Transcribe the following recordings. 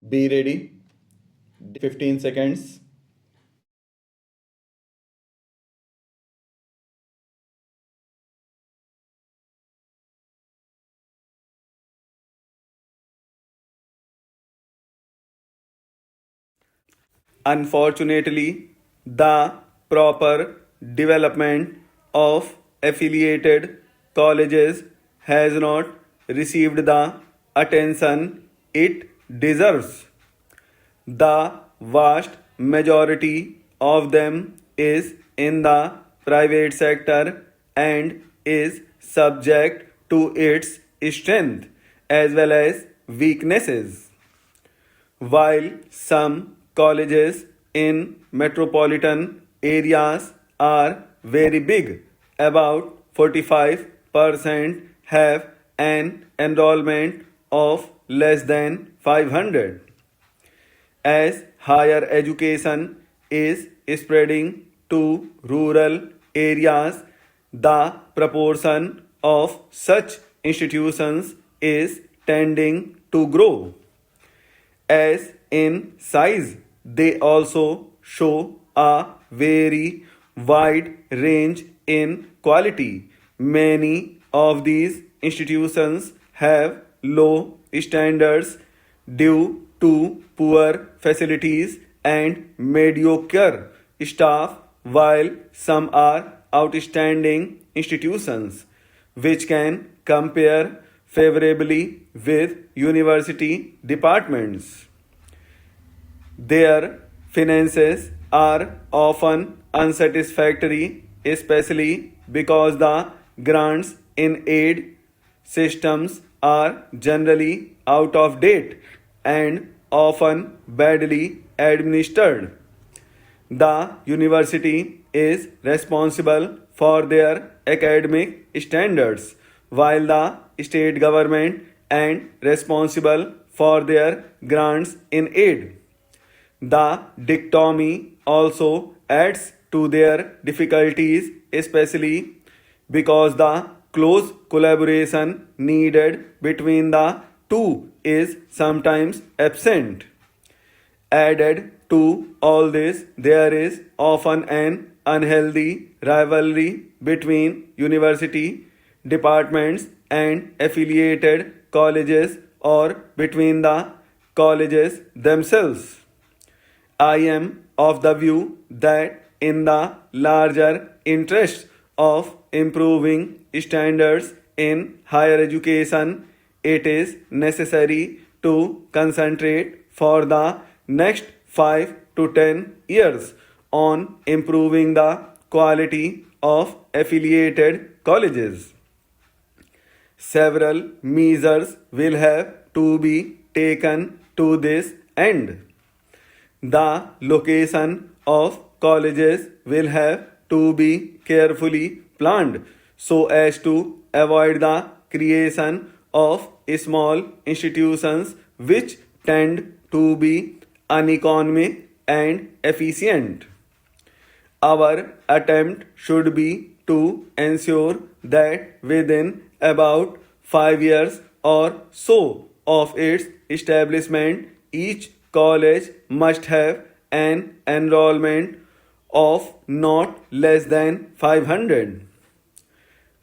Be ready. 15 seconds. Unfortunately, the proper development of affiliated colleges has not received the attention it deserves. The vast majority of them is in the private sector and is subject to its strength as well as weaknesses. While some colleges in metropolitan areas are very big, about 45% have an enrollment of less than 500. As higher education is spreading to rural areas, the proportion of such institutions is tending to grow. As in size, they also show a very wide range in quality. Many of these institutions have low standards due to poor facilities and mediocre staff, while some are outstanding institutions which can compare favorably with university departments. Their finances are often unsatisfactory, especially because the grants in aid systems are generally out of date and often badly administered. The university is responsible for their academic standards, while the state government and responsible for their grants in aid. The dichotomy also adds to their difficulties, especially because the close collaboration needed between the two is sometimes absent. Added to all this, there is often an unhealthy rivalry between university departments and affiliated colleges or between the colleges themselves. I am of the view that in the larger interest of improving standards in higher education, it is necessary to concentrate for the next 5 to 10 years on improving the quality of affiliated colleges. Several measures will have to be taken to this end. The location of colleges will have to be carefully planned so as to avoid the creation of small institutions which tend to be uneconomic and efficient. Our attempt should be to ensure that within about 5 years or so of its establishment, each college must have an enrollment of not less than 500.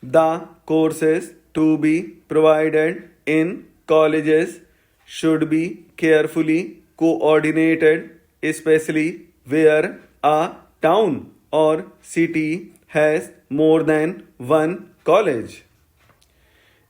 The courses to be provided in colleges should be carefully coordinated, especially where a town or city has more than one college.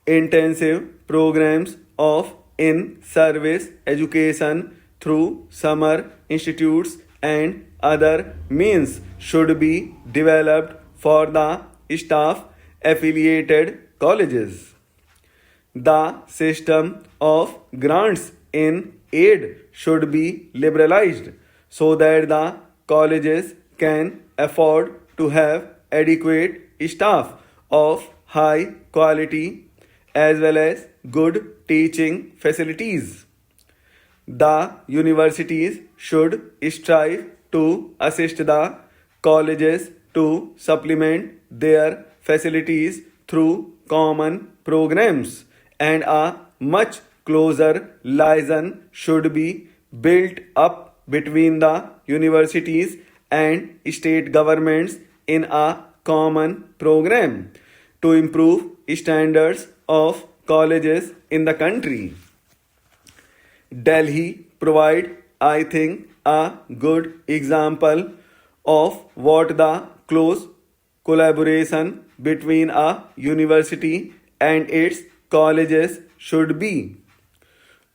Intensive programs of in service education through summer institutes and other means should be developed for the staff affiliated colleges. The system of grants in aid should be liberalized so that the colleges can afford to have adequate staff of high quality as well as good teaching facilities. The universities should strive to assist the colleges to supplement their facilities through common programs, and a much closer liaison should be built up between the universities and state governments in a common program to improve standards of colleges in the country. Delhi provide, I think, a good example of what the close collaboration between a university and its colleges should be.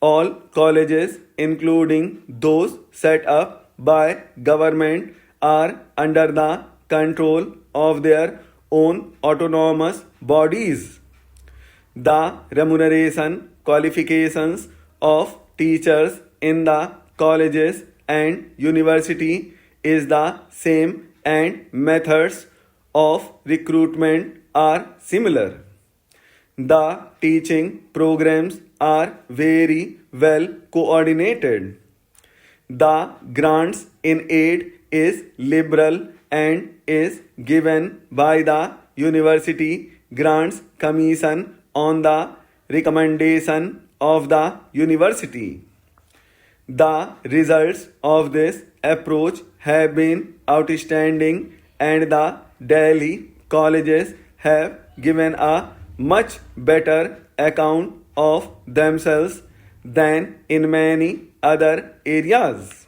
All colleges, including those set up by government, are under the control of their own autonomous bodies. The remuneration qualifications of teachers in the colleges and university is the same and methods of recruitment are similar. The teaching programs are very well coordinated. The grants in aid is liberal and is given by the University Grants Commission on the recommendation of the university. The results of this approach have been outstanding, and the Delhi colleges have given a much better account of themselves than in many other areas.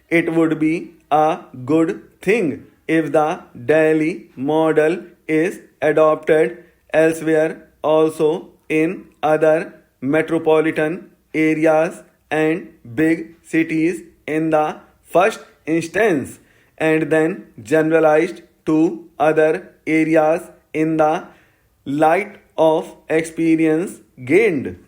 It would be a good thing if the Delhi model is adopted elsewhere also in other metropolitan areas and big cities in the first instance, and then generalized to other areas in the light of experience gained.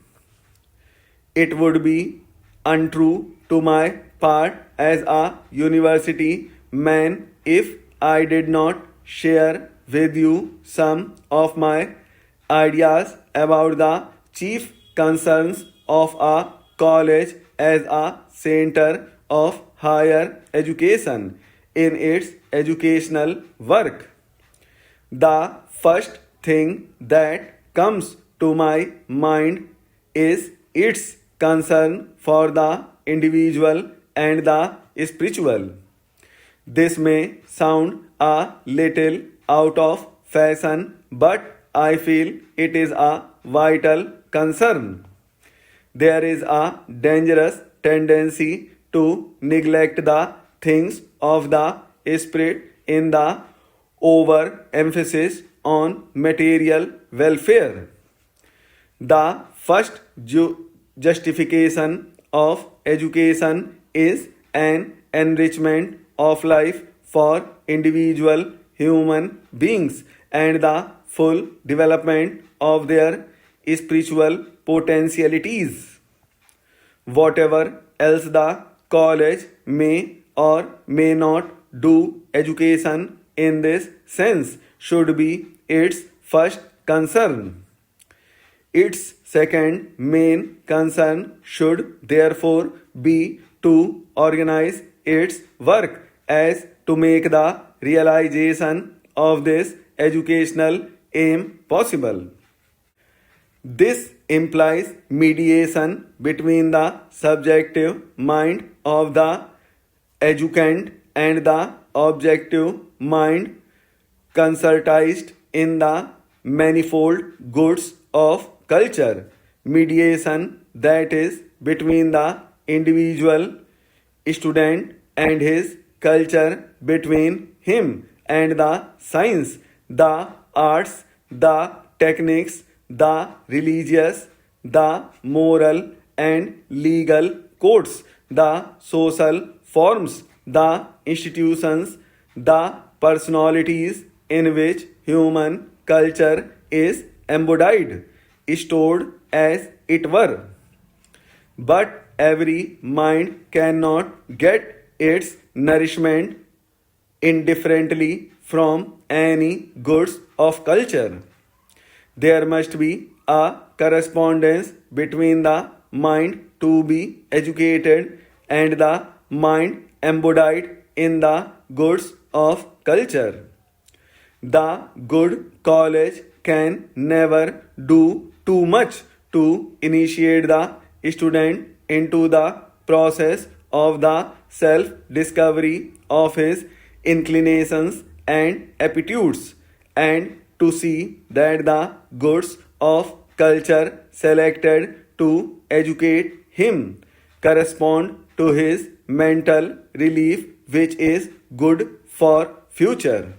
It would be untrue to my part as a university man if I did not share with you some of my ideas about the chief concerns of a college as a center of higher education in its educational work. The first thing that comes to my mind is its concern for the individual and the spiritual. This may sound a little out of fashion, but I feel it is a vital concern. There is a dangerous tendency to neglect the things of the spirit in the overemphasis on material welfare. The first justification of education is an enrichment of life for individual human beings and the full development of their spiritual potentialities. Whatever else the college may or may not do, education in this sense should be its first concern. Its second main concern should therefore be to organize its work as to make the realization of this educational aim possible. This implies mediation between the subjective mind of the educand and the objective mind concertized in the manifold goods of culture. Mediation, that is, between the individual student and his culture, between him and the science, the arts, the techniques, the religious, the moral and legal codes, the social forms, the institutions, the personalities in which human culture is embodied, stored as it were. But every mind cannot get its nourishment indifferently from any goods of culture. There must be a correspondence between the mind to be educated and the mind embodied in the goods of culture. The good college can never do too much to initiate the student into the process of the self-discovery of his inclinations and aptitudes, and to see that the goods of culture selected to educate him correspond to his mental relief, which is good for future.